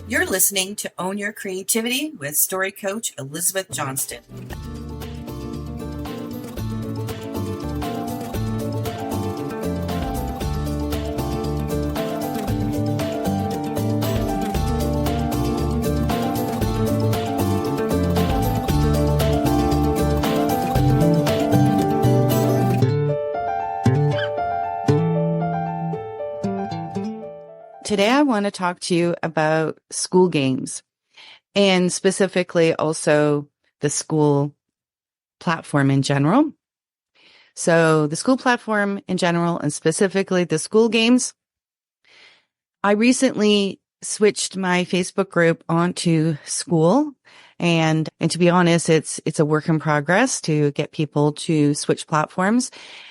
You're listening to Own Your Creativity with story coach Elizabeth Johnston. Today, I want to talk to you about Skool games, and specifically also the Skool platform in general. So the Skool platform in general, and specifically the Skool games. I recently switched my Facebook group onto Skool, and to be honest, it's a work in progress to get people to switch platforms,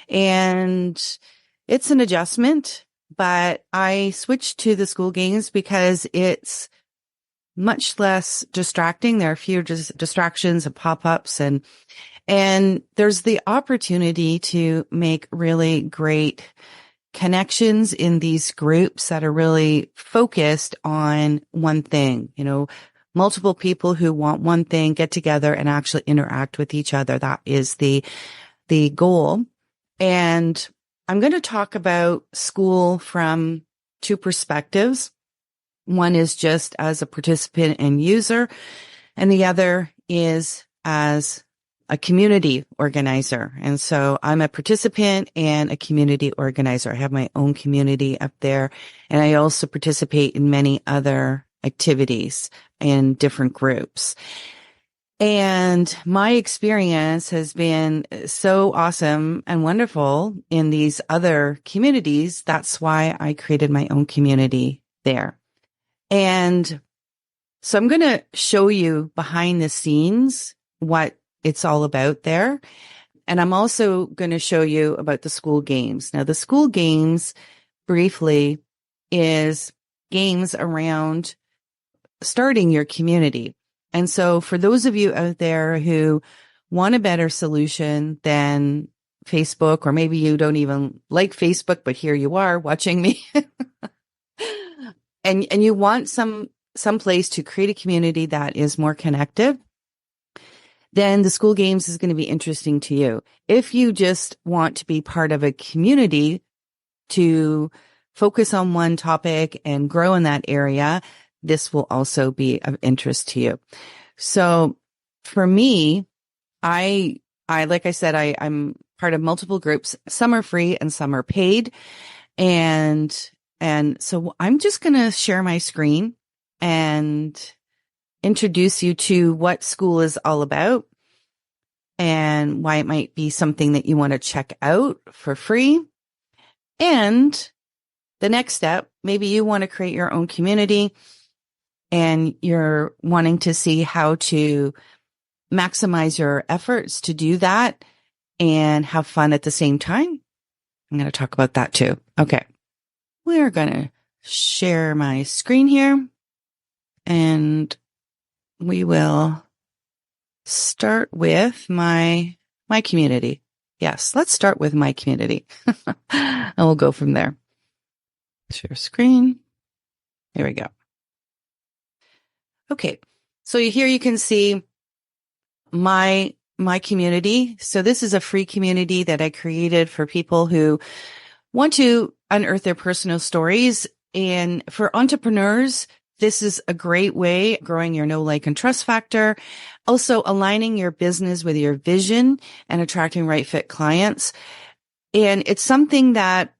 and it's an adjustment. But I switched to the Skool games because it's much less distracting. There are fewer distractions and pop-ups, and there's the opportunity to make really great connections in these groups that are really focused on one thing. You know, multiple people who want one thing get together and actually interact with each other. That is the goal. And I'm going to talk about Skool from two perspectives. One is just as a participant and user, and the other is as a community organizer. And so I'm a participant and a community organizer. I have my own community up there, and I also participate in many other activities in different groups. And my experience has been so awesome and wonderful in these other communities. That's why I created my own community there. And so I'm going to show you behind the scenes what it's all about there. And I'm also going to show you about the Skool games. Now, the Skool games, briefly, is games around starting your community. And so for those of you out there who want a better solution than Facebook, or maybe you don't even like Facebook, but here you are watching me, and you want some place to create a community that is more connected, then the Skool games is going to be interesting to you. If you just want to be part of a community to focus on one topic and grow in that area, this will also be of interest to you. So for me, I like I said, I'm part of multiple groups. Some are free and some are paid. And so I'm just going to share my screen and introduce you to what Skool is all about and why it might be something that you want to check out for free. And the next step, maybe you want to create your own community and you're wanting to see how to maximize your efforts to do that and have fun at the same time. I'm going to talk about that too. Okay. We're going to share my screen here, and we will start with my community. Yes, let's start with my community and we'll go from there. Share screen. Here we go. Okay. So here you can see my community. So this is a free community that I created for people who want to unearth their personal stories. And for entrepreneurs, this is a great way of growing your know, like, and trust factor. Also aligning your business with your vision and attracting right fit clients. And it's something that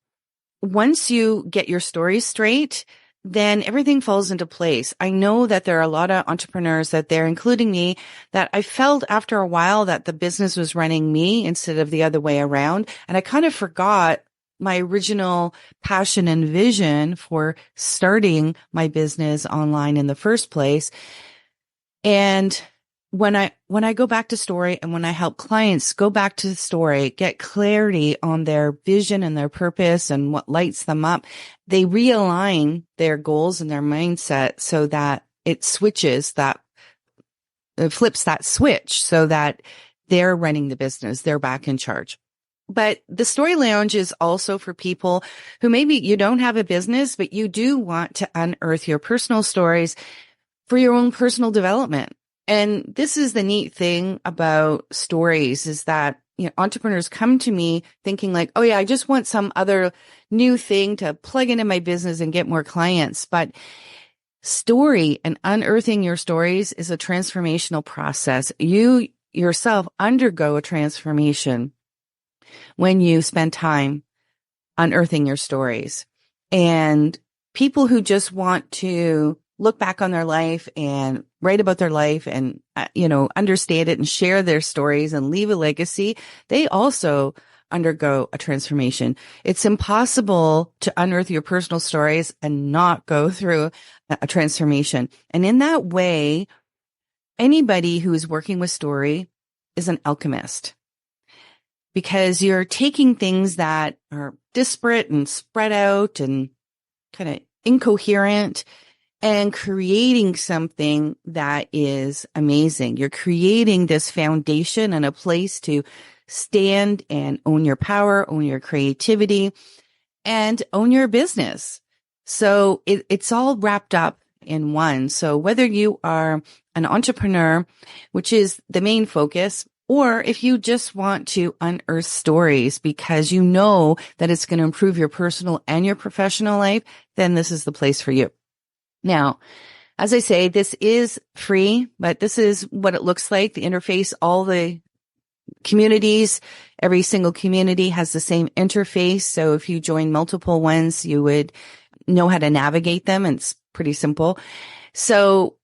once you get your story straight, then everything falls into place. I know that there are a lot of entrepreneurs that there, including me, that I felt after a while that the business was running me instead of the other way around. And I kind of forgot my original passion and vision for starting my business online in the first place. And when I go back to story, and when I help clients go back to the story, get clarity on their vision and their purpose and what lights them up, they realign their goals and their mindset so that it flips that switch so that they're running the business. They're back in charge. But the Story Lounge is also for people who maybe you don't have a business, but you do want to unearth your personal stories, for your own personal development. And this is the neat thing about stories is that, entrepreneurs come to me thinking like, oh yeah, I just want some other new thing to plug into my business and get more clients. But story and unearthing your stories is a transformational process. You yourself undergo a transformation when you spend time unearthing your stories. And people who just want to look back on their life and write about their life and, understand it and share their stories and leave a legacy, they also undergo a transformation. It's impossible to unearth your personal stories and not go through a transformation. And in that way, anybody who is working with story is an alchemist, because you're taking things that are disparate and spread out and kind of incoherent and creating something that is amazing. You're creating this foundation and a place to stand and own your power, own your creativity, and own your business. So it's all wrapped up in one. So whether you are an entrepreneur, which is the main focus, or if you just want to unearth stories because you know that it's going to improve your personal and your professional life, then this is the place for you. Now, as I say, this is free, but this is what it looks like. The interface, all the communities, every single community has the same interface. So if you join multiple ones, you would know how to navigate them. And it's pretty simple. So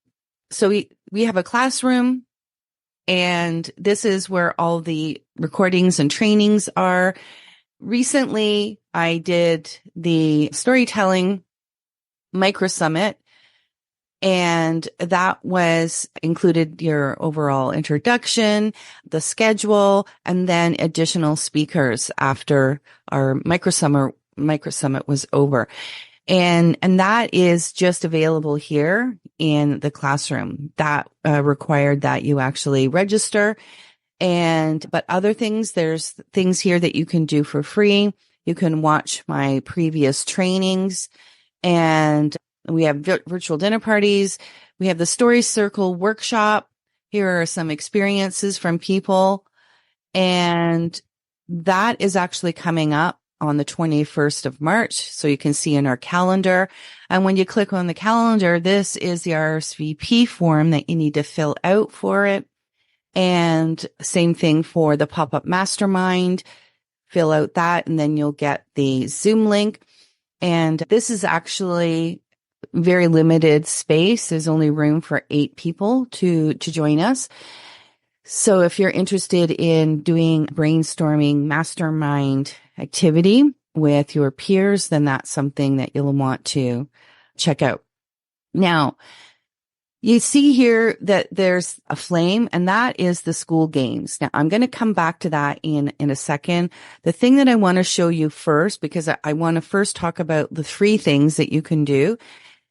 we have a classroom, and this is where all the recordings and trainings are. Recently, I did the storytelling micro summit, and that was included your overall introduction, the schedule, and then additional speakers after our micro summit was over. And that is just available here in the classroom. That required that you actually register. But other things, there's things here that you can do for free. You can watch my previous trainings, and we have virtual dinner parties. We have the Story Circle workshop. Here are some experiences from people. And that is actually coming up on the 21st of March. So you can see in our calendar. And when you click on the calendar, this is the RSVP form that you need to fill out for it. And same thing for the pop-up mastermind. Fill out that, and then you'll get the Zoom link. And this is actually very limited space. There's only room for 8 people to join us. So if you're interested in doing brainstorming mastermind activity with your peers, then that's something that you'll want to check out. Now, you see here that there's a flame, and that is the Skool games. Now, I'm going to come back to that in a second. The thing that I want to show you first, because I want to first talk about the 3 things that you can do.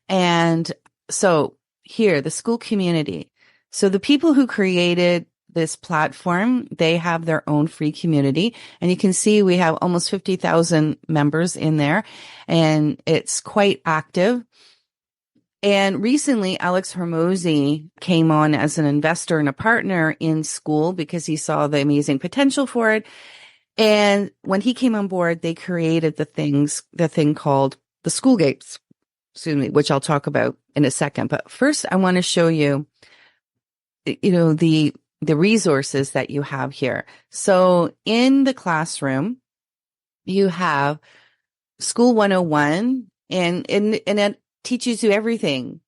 And so here, the Skool community. So the people who created this platform, they have their own free community. And you can see we have almost 50,000 members in there, and it's quite active. And recently, Alex Hormozy came on as an investor and a partner in Skool because he saw the amazing potential for it. And when he came on board, they created the thing called the Skool games, which I'll talk about in a second. But first, I want to show you, the resources that you have here. So in the classroom, you have Skool 101, and it teaches you everything,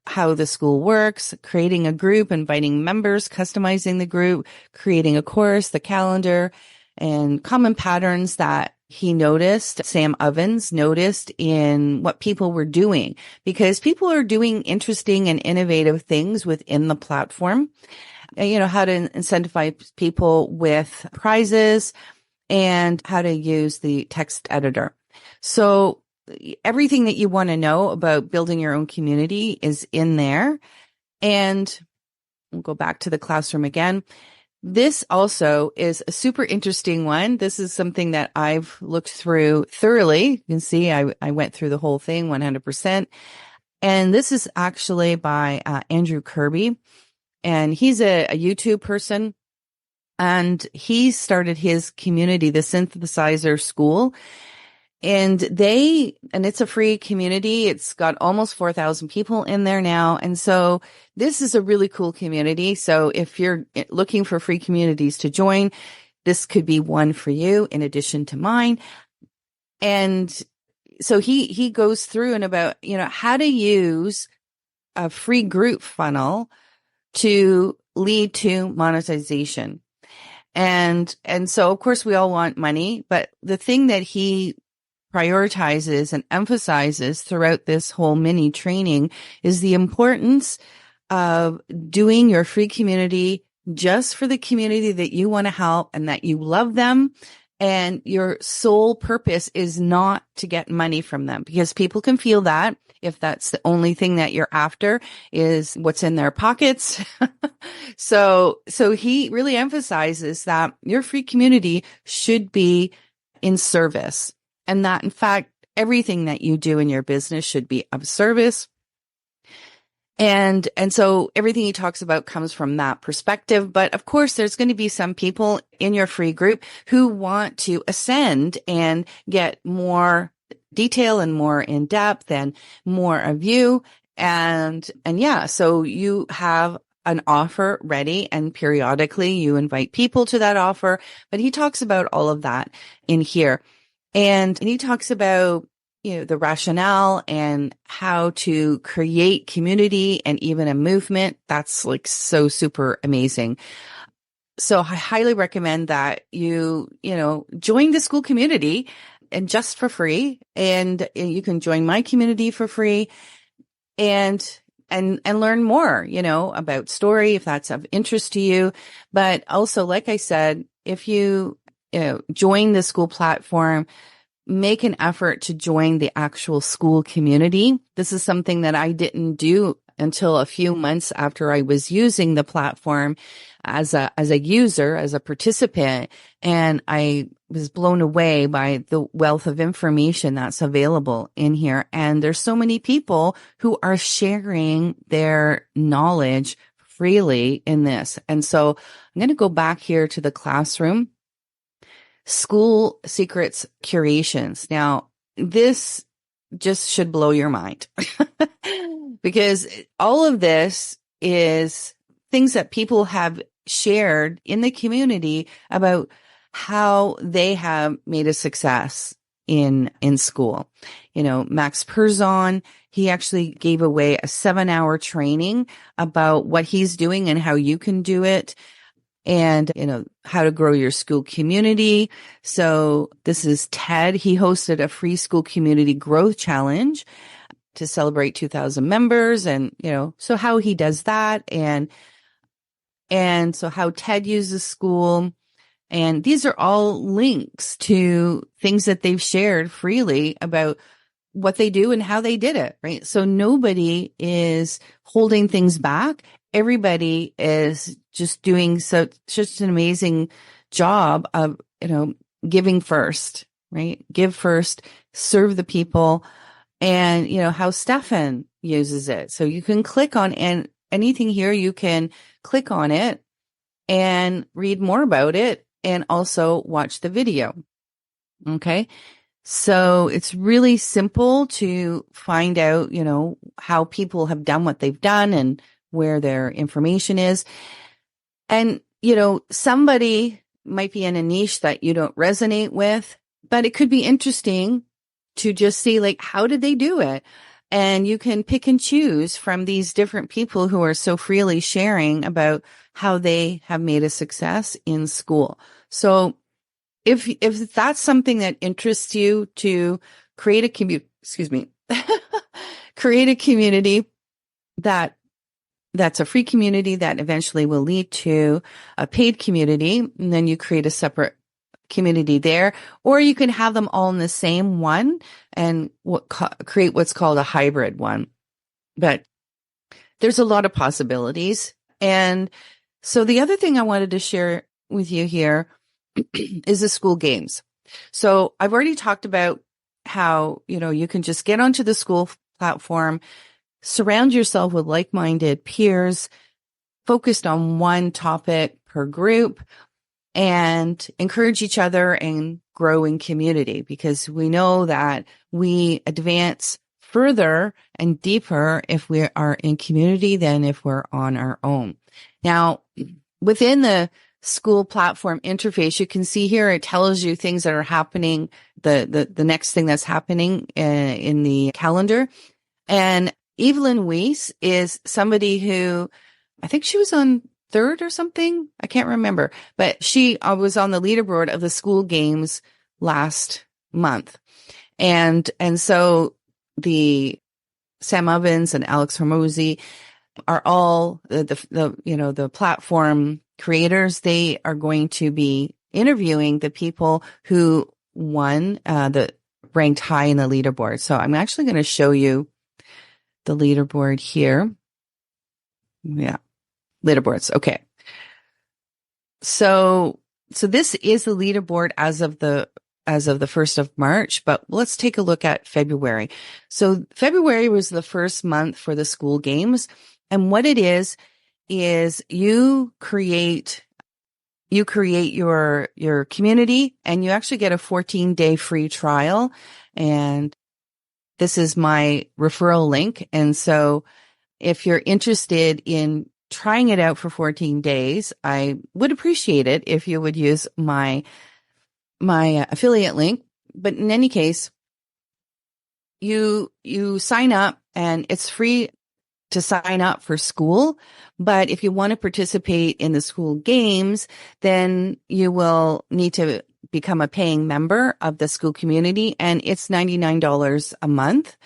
how the Skool works, creating a group, inviting members, customizing the group, creating a course, the calendar, and common patterns that Sam Ovens noticed in what people were doing, because people are doing interesting and innovative things within the platform. How to incentivize people with prizes and how to use the text editor. So everything that you want to know about building your own community is in there. And we'll go back to the classroom again. This also is a super interesting one. This is something that I've looked through thoroughly. You can see I went through the whole thing 100%. And this is actually by Andrew Kirby. And he's a YouTube person. And he started his community, the Synthesizer School. And it's a free community. It's got almost 4,000 people in there now. And so this is a really cool community. So if you're looking for free communities to join, this could be one for you in addition to mine. And so he goes through and about, how to use a free group funnel to lead to monetization. And so of course we all want money, but the thing that he prioritizes and emphasizes throughout this whole mini training is the importance of doing your free community just for the community that you want to help and that you love them. And your sole purpose is not to get money from them, because people can feel that if that's the only thing that you're after is what's in their pockets. So he really emphasizes that your free community should be in service, and that in fact, everything that you do in your business should be of service. And so everything he talks about comes from that perspective. But of course, there's going to be some people in your free group who want to ascend and get more detail and more in depth and more of you. And yeah, so you have an offer ready, and periodically you invite people to that offer. But he talks about all of that in here. And he talks about the rationale and how to create community and even a movement. That's like so super amazing. So I highly recommend that you join the Skool community, and just for free. And you can join my community for free and learn more, about story if that's of interest to you. But also, like I said, if you join the Skool platform, make an effort to join the actual Skool community. This is something that I didn't do until a few months after I was using the platform as a user, as a participant. And I was blown away by the wealth of information that's available in here. And there's so many people who are sharing their knowledge freely in this. And so I'm going to go back here to the classroom. Skool Secrets Curations. Now, this just should blow your mind because all of this is things that people have shared in the community about how they have made a success in school. Max Perzon, he actually gave away a 7-hour training about what he's doing and how you can do it. And, how to grow your Skool community. So this is Ted. He hosted a free Skool community growth challenge to celebrate 2,000 members. And, so how he does that and so how Ted uses Skool. And these are all links to things that they've shared freely about what they do and how they did it, right? So nobody is holding things back. Everybody is just doing just an amazing job of, giving first, right? Give first, serve the people, and, how Stefan uses it. So you can click on anything here, you can click on it and read more about it and also watch the video. Okay. So it's really simple to find out, how people have done what they've done and where their information is. And, somebody might be in a niche that you don't resonate with, but it could be interesting to just see, like, how did they do it? And you can pick and choose from these different people who are so freely sharing about how they have made a success in Skool. So if that's something that interests you, to create a create a community that's a free community that eventually will lead to a paid community, and then you create a separate community there, or you can have them all in the same one and create what's called a hybrid one. But there's a lot of possibilities. And so the other thing I wanted to share with you here is the Skool games. So I've already talked about how, you can just get onto the Skool platform, surround yourself with like-minded peers focused on one topic per group and encourage each other and grow in community, because we know that we advance further and deeper if we are in community than if we're on our own. Now, within the Skool platform interface, you can see here, it tells you things that are happening, the next thing that's happening in the calendar. And Evelyn Weiss is somebody who, I think she was on third or something. I can't remember, but she was on the leaderboard of the Skool games last month. And so the Sam Ovens and Alex Hormozy are all the platform creators. They are going to be interviewing the people who won, the ranked high in the leaderboard. So I'm actually going to show you the leaderboard here. Yeah. Leaderboards. Okay. So this is the leaderboard as of the 1st of March, but let's take a look at February. So February was the first month for the Skool games. And what it is you create your community, and you actually get a 14-day free trial. And this is my referral link. And so if you're interested in trying it out for 14 days, I would appreciate it if you would use my affiliate link. But in any case, you sign up, and it's free to sign up for Skool. But if you want to participate in the Skool games, then you will need to become a paying member of the Skool community, and it's $99 a month.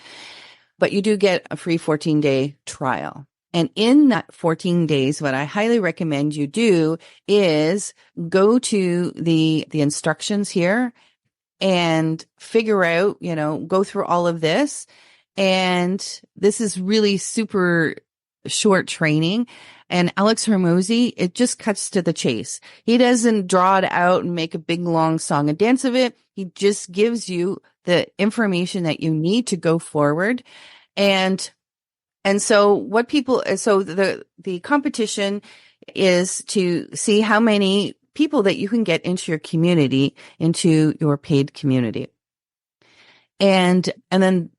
But you do get a free 14-day trial. And in that 14 days, what I highly recommend you do is go to the instructions here and figure out, go through all of this. And this is really super short training. And Alex Hormozy, it just cuts to the chase. He doesn't draw it out and make a big long song and dance of it. He just gives you the information that you need to go forward. And so the competition is to see how many people that you can get into your community, into your paid community. And then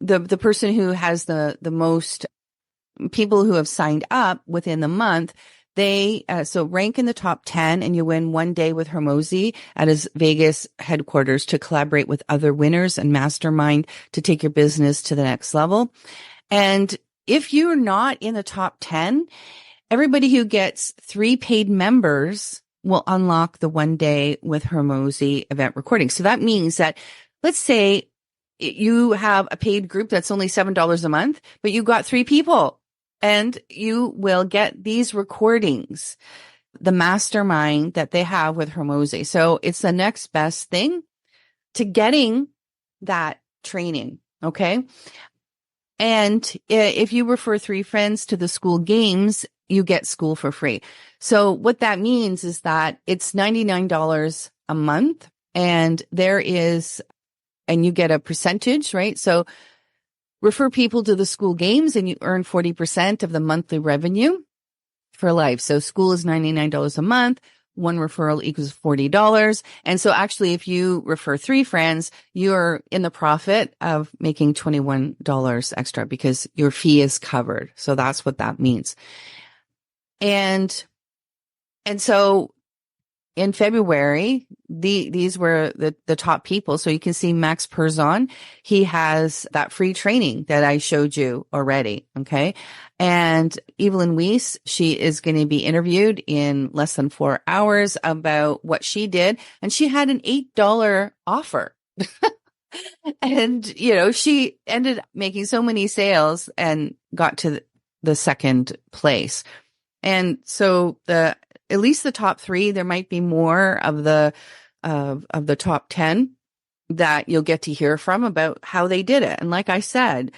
the person who has the most people who have signed up within the month, they rank in the top 10, and you win one day with Hormozy at his Vegas headquarters to collaborate with other winners and mastermind to take your business to the next level. And if you're not in the top 10, everybody who gets 3 paid members will unlock the one day with Hormozy event recording. So that means that, let's say you have a paid group that's only $7 a month, but you got 3 people, and you will get these recordings, the mastermind that they have with Hormozy. So it's the next best thing to getting that training. Okay. And if you refer 3 friends to the Skool games, you get Skool for free. So what that means is that it's $99 a month, and you get a percentage, right? So refer people to the Skool games, and you earn 40% of the monthly revenue for life. So Skool is $99 a month. One referral equals $40. And so actually, if you refer 3 friends, you're in the profit of making $21 extra because your fee is covered. So that's what that means. And so in February, these were the top people. So you can see Max Perzon. He has that free training that I showed you already. Okay. And Evelyn Weiss, she is going to be interviewed in less than 4 hours about what she did. And she had an $8 offer. And, she ended up making so many sales and got to the second place. And so at least the top 3, there might be more of the top 10 that you'll get to hear from about how they did it. And like I said,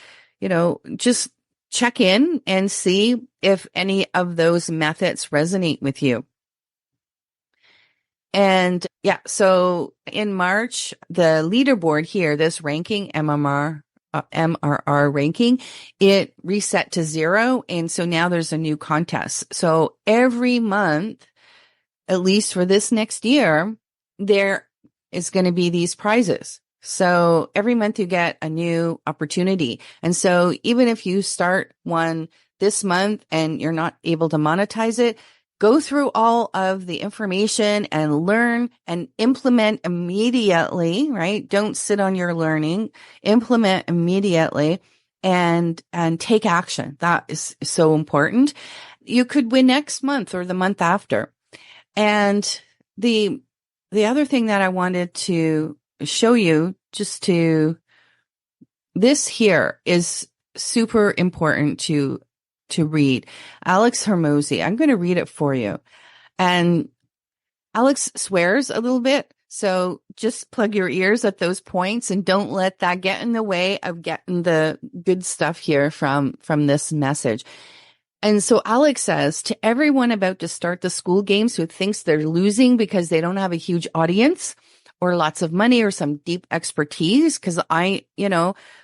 just check in and see if any of those methods resonate with you. And yeah, so in March, the leaderboard here, this ranking MMR MRR ranking, it reset to 0. And so now there's a new contest. So every month, at least for this next year, there is going to be these prizes. So every month you get a new opportunity. And so even if you start one this month and you're not able to monetize it, go through all of the information and learn and implement immediately, right? Don't sit on your learning, implement immediately and take action. That is so important. You could win next month or the month after. And the other thing that I wanted to show you this here is super important to read. Alex Hormozi. I'm going to read it for you. And Alex swears a little bit. So just plug your ears at those points and don't let that get in the way of getting the good stuff here from this message. And so Alex says to everyone about to start the Skool games who thinks they're losing because they don't have a huge audience or lots of money or some deep expertise. Cause a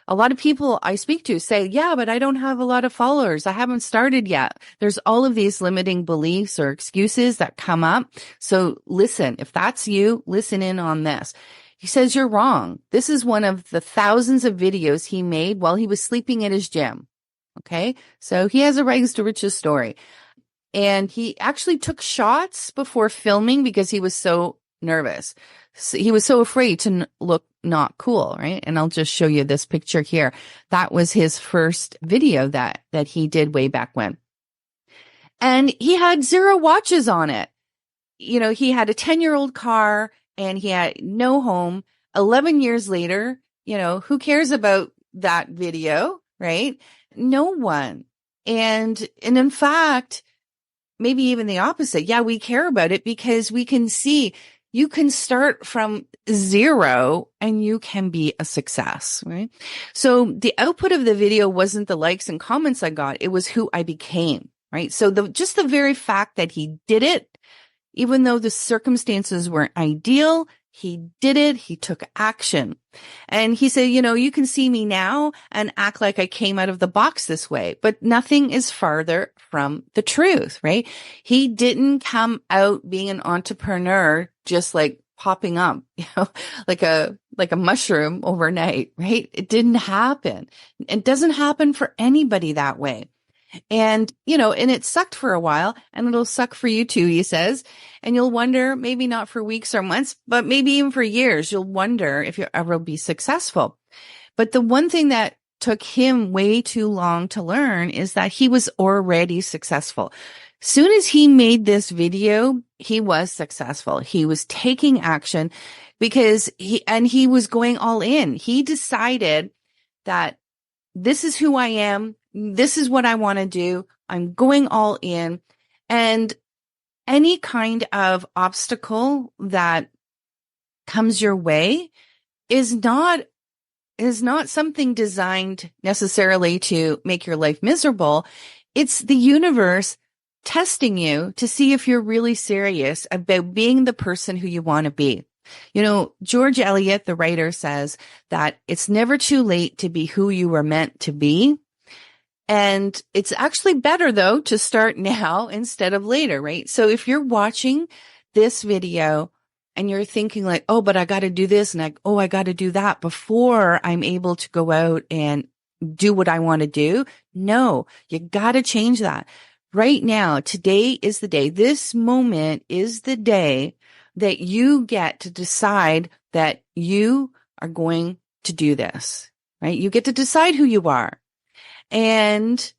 lot of people I speak to say, yeah, but I don't have a lot of followers. I haven't started yet. There's all of these limiting beliefs or excuses that come up. So listen, if that's you, listen in on this. He says, you're wrong. This is one of the thousands of videos he made while he was sleeping at his gym. Okay. So he has a rags to riches story. And he actually took shots before filming because he was so nervous. So he was so afraid to look not cool, right? And I'll just show you this picture here. That was his first video that he did way back when. And he had 0 watches on it. You know, he had a 10-year-old car and he had no home. 11 years later, who cares about that video, right? No one. And in fact, maybe even the opposite. Yeah, we care about it because we can see you can start from 0 and you can be a success, right? So the output of the video wasn't the likes and comments I got. It was who I became, right? So just the very fact that he did it, even though the circumstances weren't ideal, he did it. He took action. And he said, you can see me now and act like I came out of the box this way, but nothing is farther from the truth, right? He didn't come out being an entrepreneur just like popping up, like a mushroom overnight, right? It didn't happen. It doesn't happen for anybody that way. And, and it sucked for a while and it'll suck for you too, he says. And you'll wonder, maybe not for weeks or months, but maybe even for years, you'll wonder if you'll ever be successful. But the one thing that took him way too long to learn is that he was already successful. Soon as he made this video, he was successful. He was taking action because he was going all in. He decided that this is who I am. This is what I want to do. I'm going all in. And any kind of obstacle that comes your way is not something designed necessarily to make your life miserable. It's the universe testing you to see if you're really serious about being the person who you want to be. George Eliot, the writer, says that it's never too late to be who you were meant to be. And it's actually better, though, to start now instead of later, right? So if you're watching this video and you're thinking like, oh, but I got to do this and I got to do that before I'm able to go out and do what I want to do. No, you got to change that. Right now, today is the day. This moment is the day that you get to decide that you are going to do this, right? You get to decide who you are. And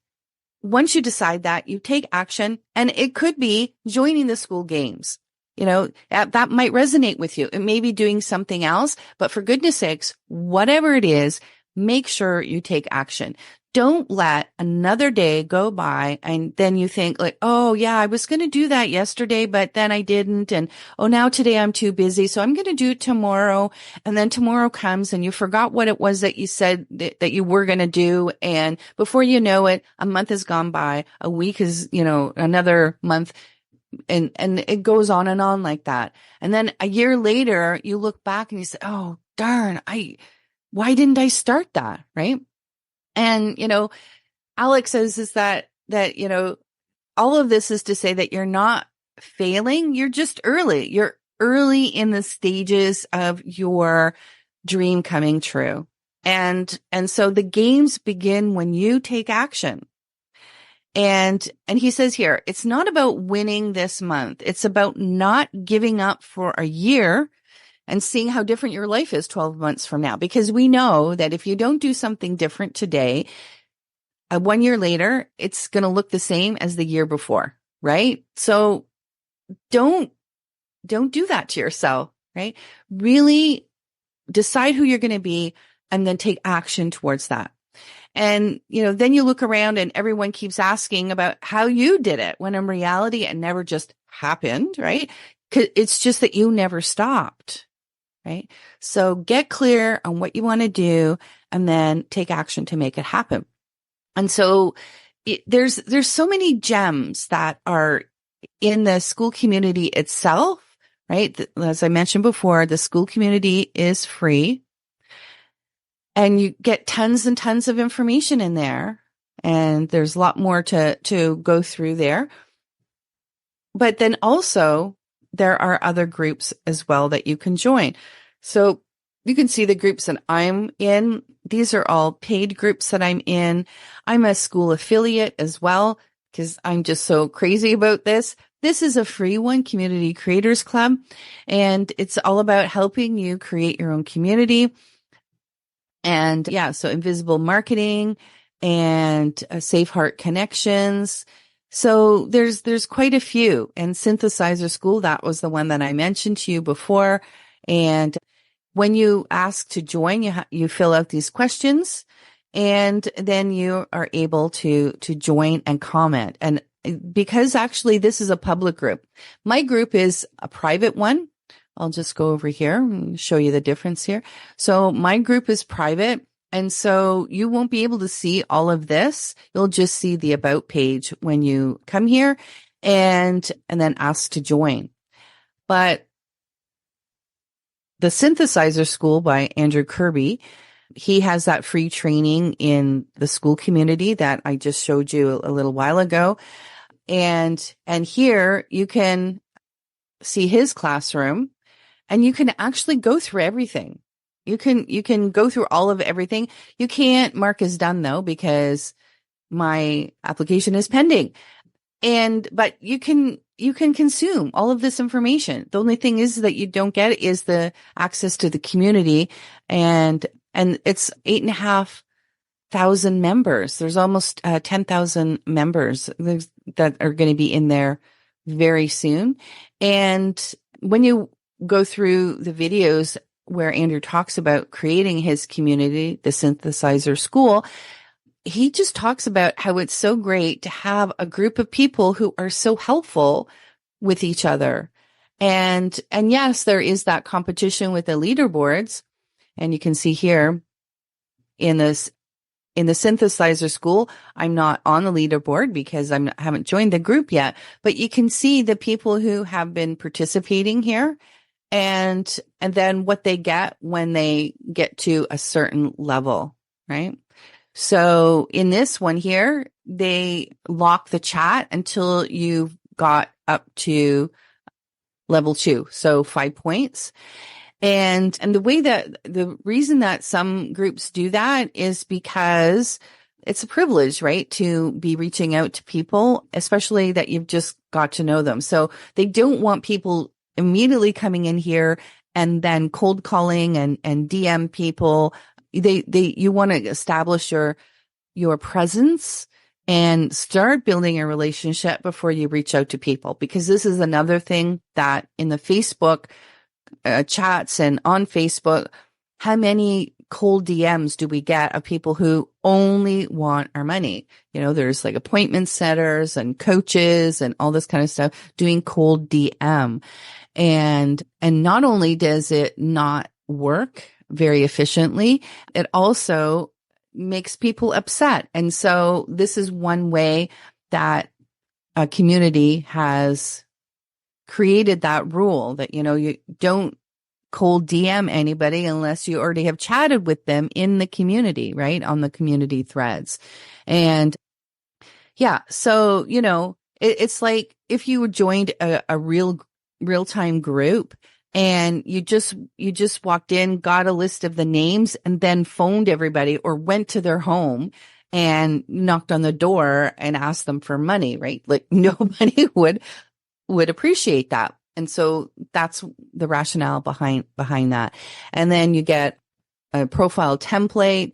once you decide that, you take action, and it could be joining the Skool games. That might resonate with you. It may be doing something else, but for goodness sakes, whatever it is, make sure you take action. Don't let another day go by and then you think like, oh yeah, I was going to do that yesterday, but then I didn't. And oh, now today I'm too busy. So I'm going to do it tomorrow. And then tomorrow comes and you forgot what it was that you said that you were going to do. And before you know it, a month has gone by, a week is, another month. And it goes on and on like that. And then a year later, you look back and you say, oh, darn, why didn't I start that? Right. And, Alex says is that, all of this is to say that you're not failing. You're just early. You're early in the stages of your dream coming true. And so the games begin when you take action. And he says here, it's not about winning this month. It's about not giving up for a year and seeing how different your life is 12 months from now. Because we know that if you don't do something different today, 1 year later, it's going to look the same as the year before, right? So don't do that to yourself, right? Really decide who you're going to be and then take action towards that. And, then you look around and everyone keeps asking about how you did it when in reality, it never just happened, right? 'Cause it's just that you never stopped, right? So get clear on what you want to do and then take action to make it happen. And so there's so many gems that are in the Skool community itself, right? As I mentioned before, the Skool community is free and you get tons and tons of information in there. And there's a lot more to go through there. But then also there are other groups as well that you can join. So you can see the groups that I'm in. These are all paid groups that I'm in. I'm a Skool affiliate as well because I'm just so crazy about this. This is a free one, Community Creators Club, and it's all about helping you create your own community. And yeah, so invisible marketing and Safe Heart Connections. So there's quite a few. And Synthesizer Skool, that was the one that I mentioned to you before. And when you ask to join, you fill out these questions and then you are able to join and comment. And because actually this is a public group, my group is a private one. I'll just go over here and show you the difference here. So my group is private. And so you won't be able to see all of this. You'll just see the about page when you come here and then ask to join. But the Synthesizer Skool by Andrew Kirby, he has that free training in the Skool community that I just showed you a little while ago. And here you can see his classroom and you can actually go through everything. You can go through all of everything. You can't mark as done though, because my application is pending. But you can consume all of this information. The only thing is that you don't get is the access to the community, and it's 8,500 members. There's almost 10,000 members that are going to be in there very soon. And when you go through the videos where Andrew talks about creating his community, the Synthesizer Skool, he just talks about how it's so great to have a group of people who are so helpful with each other. And yes, there is that competition with the leaderboards. And you can see here in the Synthesizer Skool, I'm not on the leaderboard because I haven't joined the group yet, but you can see the people who have been participating here and then what they get when they get to a certain level, right? So in this one here, they lock the chat until you've got up to level 2. So 5 points. And the reason that some groups do that is because it's a privilege, right? To be reaching out to people, especially that you've just got to know them. So they don't want people immediately coming in here and then cold calling and DM people. You want to establish your presence and start building a relationship before you reach out to people, because this is another thing that in the Facebook chats and on Facebook, how many cold DMs do we get of people who only want our money? There's like appointment setters and coaches and all this kind of stuff doing cold DM. And not only does it not work very efficiently, it also makes people upset. And so this is one way that a community has created that rule that, you don't cold DM anybody unless you already have chatted with them in the community, right? On the community threads. And yeah, so, it's like if you joined a real-time group and you just walked in, got a list of the names and then phoned everybody or went to their home and knocked on the door and asked them for money, right? Like nobody would appreciate that. And so that's the rationale behind that. And then you get a profile template,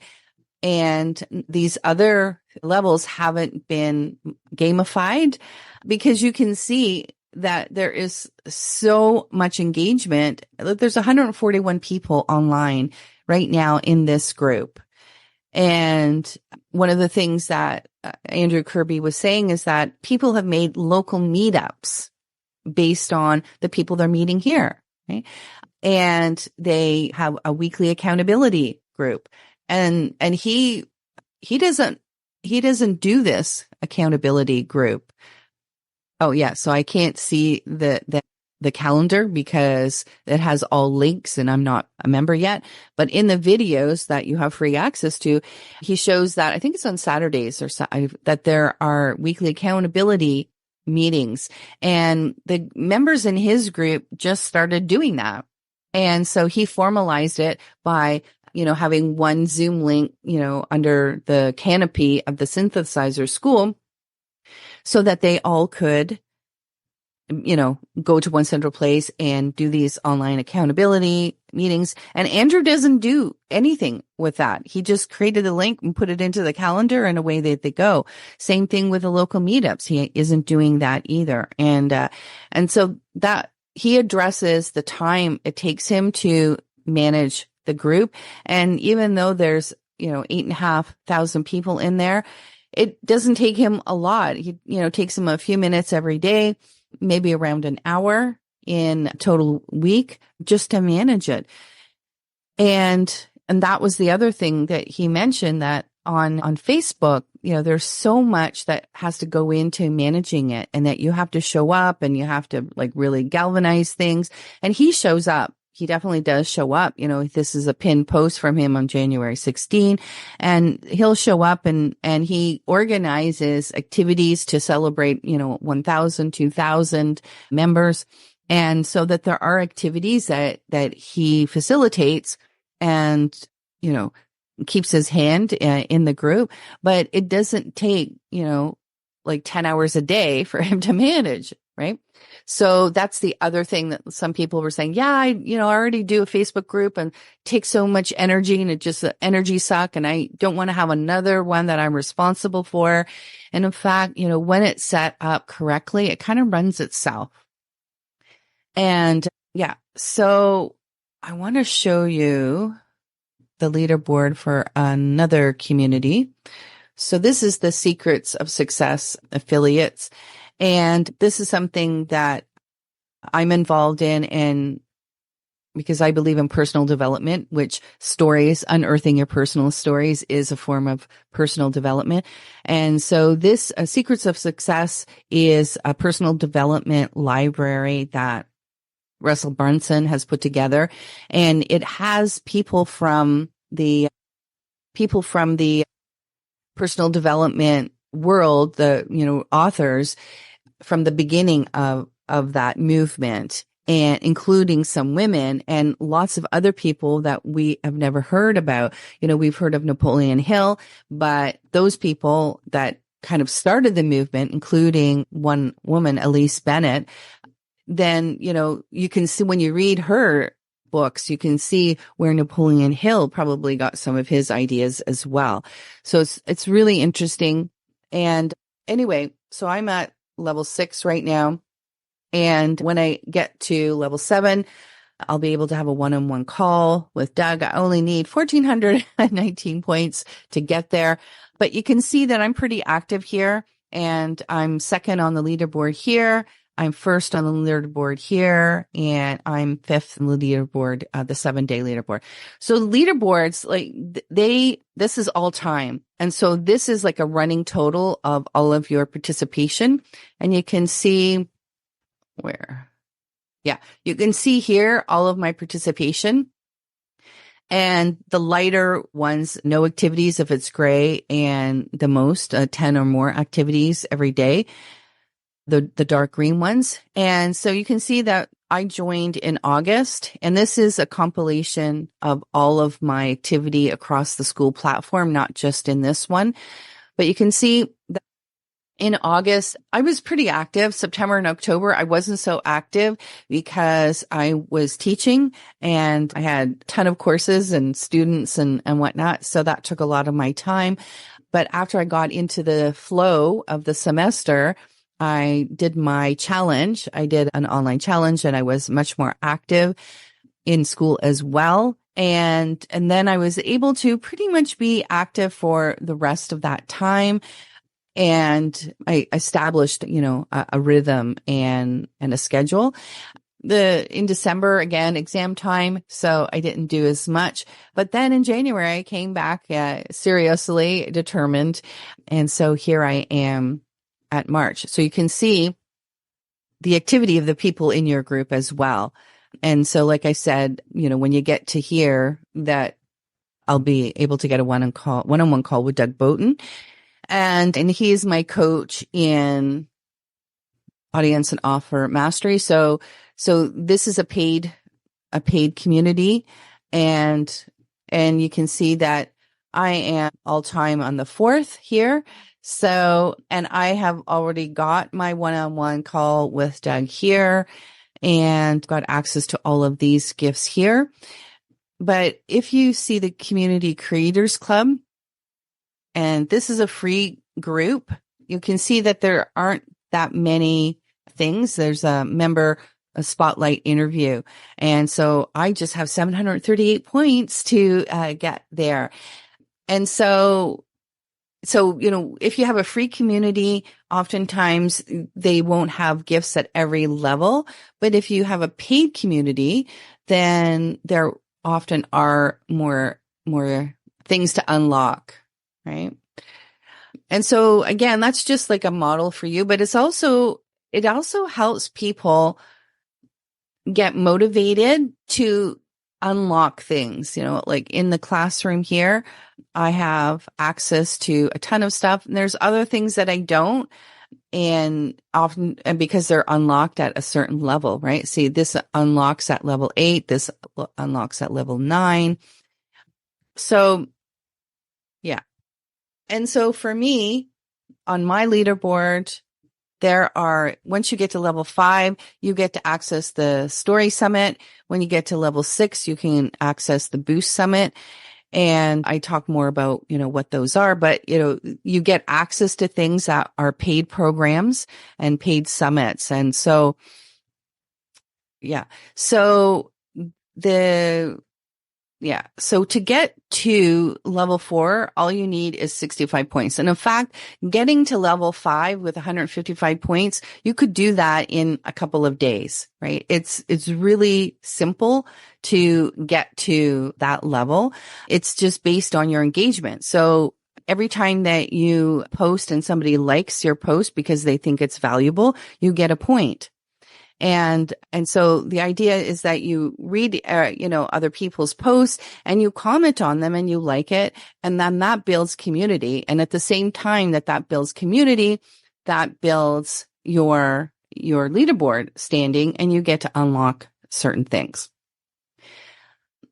and these other levels haven't been gamified because you can see that there is so much engagement. There's 141 people online right now in this group. And one of the things that Andrew Kirby was saying is that people have made local meetups based on the people they're meeting here. Right? And they have a weekly accountability group. And he doesn't do this accountability group. Oh yeah. So I can't see the calendar because it has all links and I'm not a member yet. But in the videos that you have free access to, he shows that I think it's on Saturdays or so, that there are weekly accountability meetings, and the members in his group just started doing that. And so he formalized it by, having one Zoom link, under the canopy of the synthesizer school so that they all could, go to one central place and do these online accountability meetings. And Andrew doesn't do anything with that. He just created the link and put it into the calendar and away they go. Same thing with the local meetups. He isn't doing that either. And so that he addresses the time it takes him to manage the group. And even though there's, 8,500 people in there, it doesn't take him a lot. He, takes him a few minutes every day, maybe around an hour in a total week just to manage it. And that was the other thing that he mentioned, that on Facebook, there's so much that has to go into managing it, and that you have to show up and you have to like really galvanize things. And he shows up. He definitely does show up. This is a pinned post from him on January 16, and he'll show up and he organizes activities to celebrate, 1,000, 2,000 members. And so that there are activities that he facilitates and, keeps his hand in the group, but it doesn't take, like 10 hours a day for him to manage. Right. So that's the other thing that some people were saying. Yeah, I already do a Facebook group and it takes so much energy and it just energy suck. And I don't want to have another one that I'm responsible for. And in fact, when it's set up correctly, it kind of runs itself. And yeah, so I want to show you the leaderboard for another community. So this is the Secrets of Success affiliates. And this is something that I'm involved in, and because I believe in personal development, which unearthing your personal stories is a form of personal development. And so this Secrets of Success is a personal development library that Russell Brunson has put together, and it has people from the personal development world, the authors from the beginning of that movement, and including some women and lots of other people that we have never heard about. We've heard of Napoleon Hill, but those people that kind of started the movement, including one woman, Elise Bennett, then, you can see when you read her books, you can see where Napoleon Hill probably got some of his ideas as well. So it's really interesting. And anyway, so I'm at level 6 right now. And when I get to level 7, I'll be able to have a one-on-one call with Doug. I only need 1,419 points to get there, but you can see that I'm pretty active here, and I'm second on the leaderboard here. I'm first on the leaderboard here, and I'm fifth on the leaderboard, the 7-day leaderboard. So leaderboards, like this is all time. And so this is like a running total of all of your participation. And you can see where Yeah. You can see here all of my participation. And the lighter ones, no activities if it's gray, and the most 10 or more activities every day, the dark green ones. And so you can see that I joined in August, and this is a compilation of all of my activity across the Skool platform, not just in this one. But you can see that in August, I was pretty active. September and October, I wasn't so active because I was teaching and I had a ton of courses and students and whatnot. So that took a lot of my time. But after I got into the flow of the semester, I did my challenge. I did an online challenge and I was much more active in school as well. And then I was able to pretty much be active for the rest of that time. And I established, a rhythm and a schedule. In December, again, exam time. So I didn't do as much, but then in January, I came back, seriously determined. And so here I am at March. So you can see the activity of the people in your group as well. And so, like I said, when you get to here, that I'll be able to get a one-on-one call with Doug Boughton. And he is my coach in audience and offer mastery. So this is a paid community, and you can see that I am all time on the 4th here. So, and I have already got my one-on-one call with Doug here and got access to all of these gifts here. But if you see the Community Creators Club, and this is a free group, you can see that there aren't that many things. There's a spotlight interview. And so I just have 738 points to get there. And so, if you have a free community, oftentimes they won't have gifts at every level. But if you have a paid community, then there often are more things to unlock. Right. And so again, that's just like a model for you, but it also helps people get motivated to unlock things, like in the classroom here, I have access to a ton of stuff, and there's other things that I don't, and because they're unlocked at a certain level, right? See, this unlocks at level 8, this unlocks at level 9. So yeah. And so for me, on my leaderboard, once you get to level 5, you get to access the Story Summit. When you get to level 6, you can access the Boost Summit. And I talk more about, what those are, but, you get access to things that are paid programs and paid summits. And so, yeah. So so to get to level 4, all you need is 65 points. And in fact, getting to level 5 with 155 points, you could do that in a couple of days, right? It's really simple to get to that level. It's just based on your engagement. So every time that you post and somebody likes your post because they think it's valuable, you get a point. And so the idea is that you read, other people's posts and you comment on them and you like it. And then that builds community. And at the same time that builds community, that builds your leaderboard standing, and you get to unlock certain things.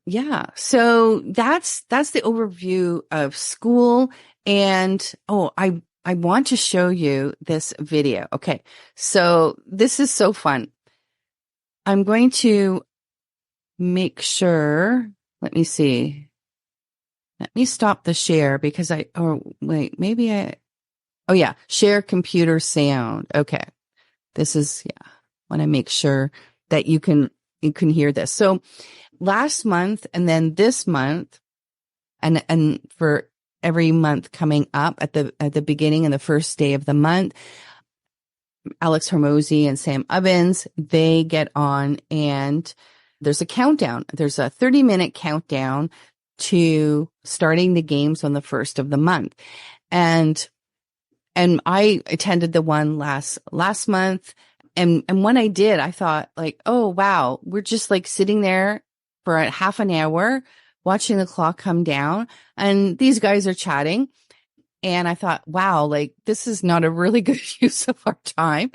Yeah. So that's the overview of Skool. And, I want to show you this video. Okay. So this is so fun. I'm going to make sure, let me see. Let me stop the share because share computer sound. Okay. This is, want to make sure that you can hear this. So last month and then this month and for every month coming up at the beginning and the first day of the month, Alex Hormozy and Sam Ovens, they get on and there's a countdown. There's a 30-minute countdown to starting the games on the first of the month. And I attended the one last month, And when I did, I thought like, oh, wow, we're just like sitting there for a half an hour watching the clock come down and these guys are chatting. And I thought, wow, like this is not a really good use of our time.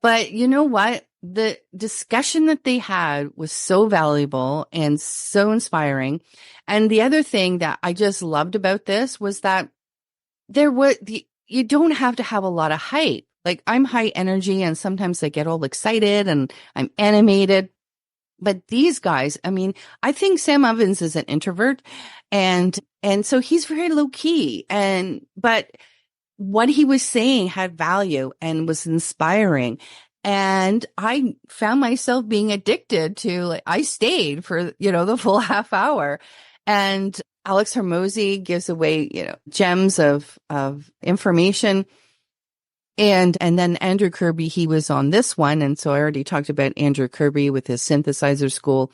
But you know what? The discussion that they had was so valuable and so inspiring. And the other thing that I just loved about this was that you don't have to have a lot of hype. Like I'm high energy and sometimes I get all excited and I'm animated. But these guys, I mean, I think Sam Evans is an introvert and so he's very low key but what he was saying had value and was inspiring. And I found myself being addicted to like, I stayed for, the full half hour. And Alex Hormozy gives away, gems of information. And then Andrew Kirby, he was on this one. And so I already talked about Andrew Kirby with his synthesizer school.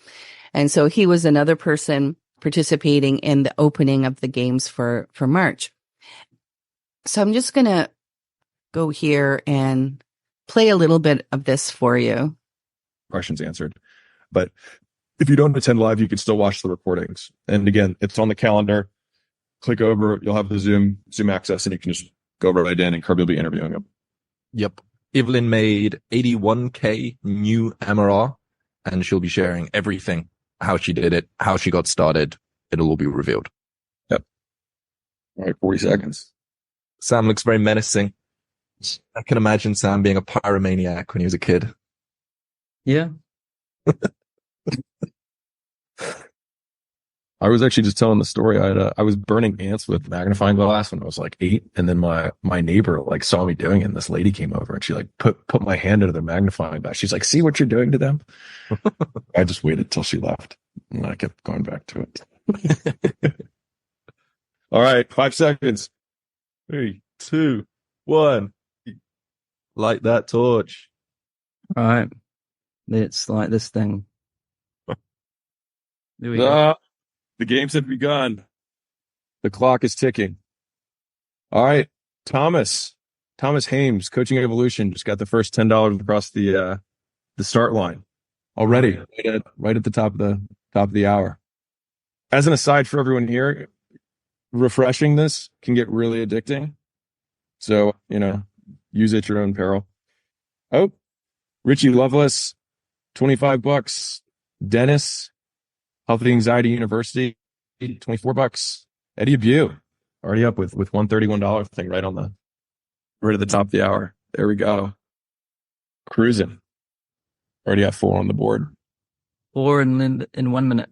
And so he was another person participating in the opening of the games for March. So I'm just going to go here and play a little bit of this for you. Questions answered. But if you don't attend live, you can still watch the recordings. And again, it's on the calendar. Click over, you'll have the Zoom access, and you can just go right in and Kirby will be interviewing them. Yep. Evelyn made 81K new MRR, and she'll be sharing everything, how she did it, how she got started. It'll all be revealed. Yep. All right, 40 seconds. Sam looks very menacing. I can imagine Sam being a pyromaniac when he was a kid. Yeah. I was actually just telling the story. I was burning ants with magnifying glass when I was like 8, and then my neighbor like saw me doing it, and this lady came over and she like put my hand into the magnifying glass. She's like, "See what you're doing to them?" I just waited till she left, and I kept going back to it. All right, 5 seconds. 3, 2, 1. Light that torch. All right. Let's light this thing. There we go. The games have begun. The clock is ticking. All right, Thomas Hames, Coaching Evolution, just got the first $10 across the start line already, right at the top of the hour. As an aside for everyone here, refreshing this can get really addicting. So, use it at your own peril. Oh, Richie Lovelace, $25. Dennis, Health and Anxiety University, $24. Eddie Abu, already up with $131 thing right at the top of the hour. There we go. Cruising. Already got 4 on the board. 4 in 1 minute.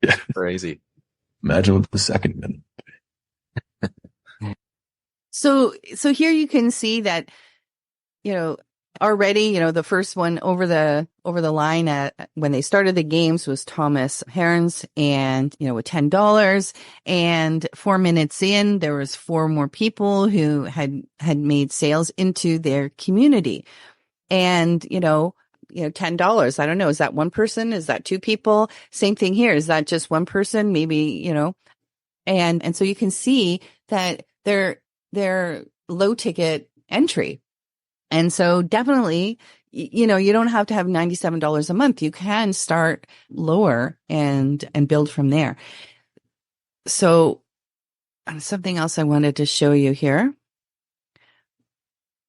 Yeah. Crazy. Imagine with the second minute. So here you can see that, already, the first one over the line when they started the games was Thomas Hearns and, with $10, and 4 minutes in, there was 4 more people who had made sales into their community. And, $10, I don't know, is that one person? Is that 2 people? Same thing here. Is that just one person? Maybe, and so you can see that they're low ticket entry. And so definitely, you don't have to have $97 a month. You can start lower and build from there. So something else I wanted to show you here.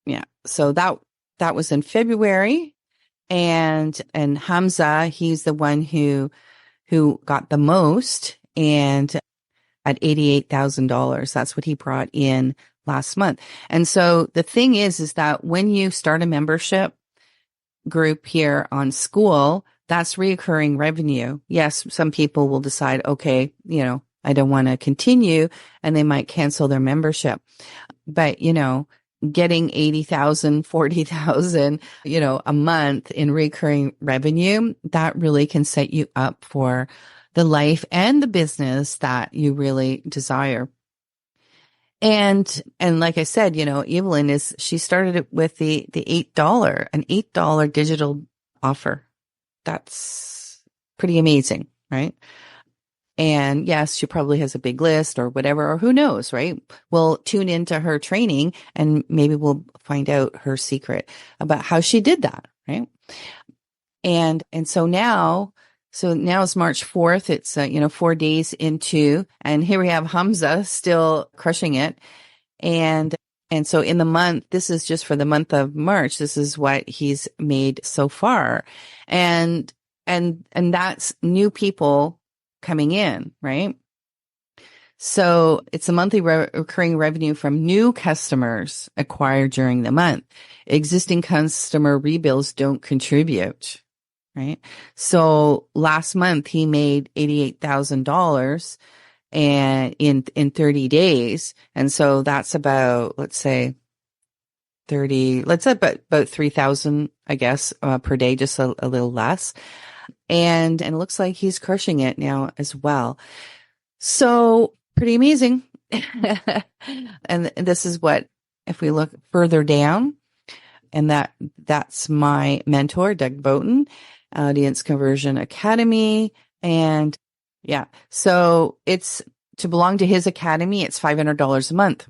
Yeah. So that was in February, and Hamza, he's the one who got the most, and at $88,000, that's what he brought in last month. And so the thing is that when you start a membership group here on Skool, that's recurring revenue. Yes, some people will decide, okay, I don't want to continue, and they might cancel their membership. But, getting 80,000, 40,000, a month in recurring revenue, that really can set you up for the life and the business that you really desire. And like I said, Evelyn she started it with the $8, an $8 digital offer. That's pretty amazing, right? And yes, she probably has a big list or whatever, or who knows, right? We'll tune into her training and maybe we'll find out her secret about how she did that, right? And so now it's March 4th. It's, 4 days into, and here we have Hamza still crushing it. And so in the month, this is just for the month of March. This is what he's made so far. And that's new people coming in, right? So it's a monthly recurring revenue from new customers acquired during the month. Existing customer rebills don't contribute, right? So last month he made $88,000 and in 30 days. And so that's about, let's say about 3,000, I guess, per day, just a little less. And it looks like he's crushing it now as well. So pretty amazing. And this is what, if we look further down, and that's my mentor, Doug Boughton, Audience Conversion Academy. And yeah, so it's to belong to his academy. It's $500 a month.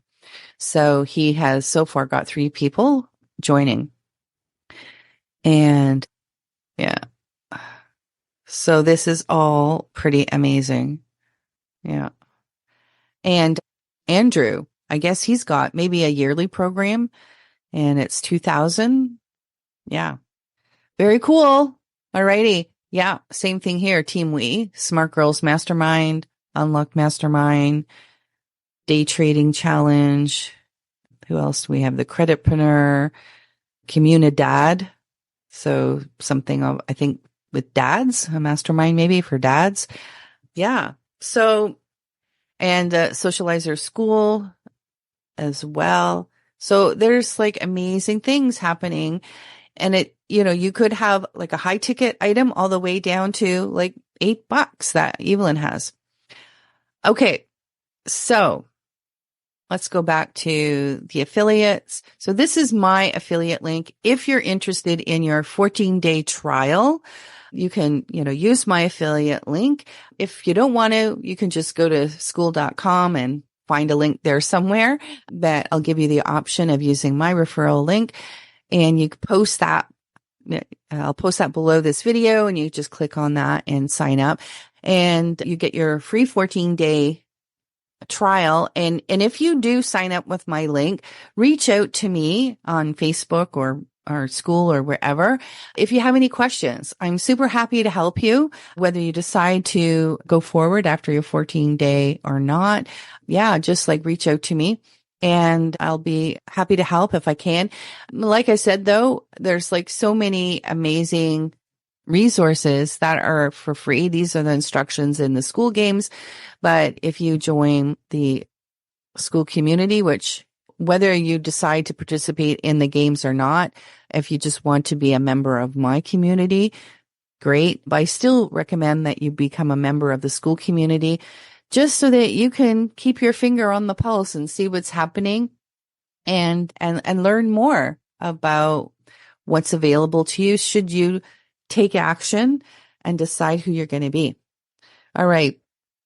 So he has so far got 3 people joining. And yeah, so this is all pretty amazing. Yeah. And Andrew, I guess he's got maybe a yearly program and it's 2,000. Yeah. Very cool. Alrighty. Yeah. Same thing here. Team We, Smart Girls Mastermind, Unlock Mastermind, Day Trading Challenge. Who else do we have? The Creditpreneur, Comunidad. So something of, I think, with dads, a mastermind maybe for dads. Yeah. So, and Socializer Skool as well. So there's like amazing things happening. And it, you could have like a high ticket item all the way down to like $8 that Evelyn has. Okay. So let's go back to the affiliates. So this is my affiliate link. If you're interested in your 14-day trial, you can, use my affiliate link. If you don't want to, you can just go to skool.com and find a link there somewhere, but I'll give you the option of using my referral link, and you can post that. I'll post that below this video, and you just click on that and sign up, and you get your free 14-day trial. And if you do sign up with my link, reach out to me on Facebook or Skool or wherever. If you have any questions, I'm super happy to help you, whether you decide to go forward after your 14-day or not. Yeah, just like reach out to me and I'll be happy to help if I can. Like I said, though, there's like so many amazing resources that are for free. These are the instructions in the Skool games. But if you join the Skool community, which whether you decide to participate in the games or not, if you just want to be a member of my community, great. But I still recommend that you become a member of the Skool community just so that you can keep your finger on the pulse and see what's happening and learn more about what's available to you should you take action and decide who you're going to be. All right.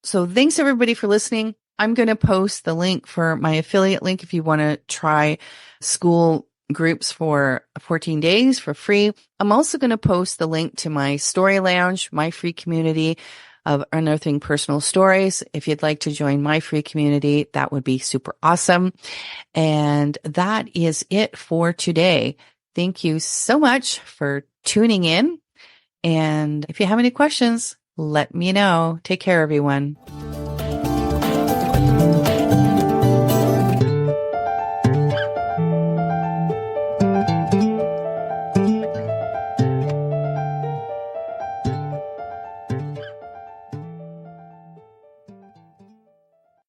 So thanks everybody for listening. I'm going to post the link for my affiliate link if you want to try Skool groups for 14 days for free. I'm also going to post the link to my Story Lounge, my free community of unearthing personal stories. If you'd like to join my free community, that would be super awesome. And that is it for today. Thank you so much for tuning in. And if you have any questions, let me know. Take care, everyone.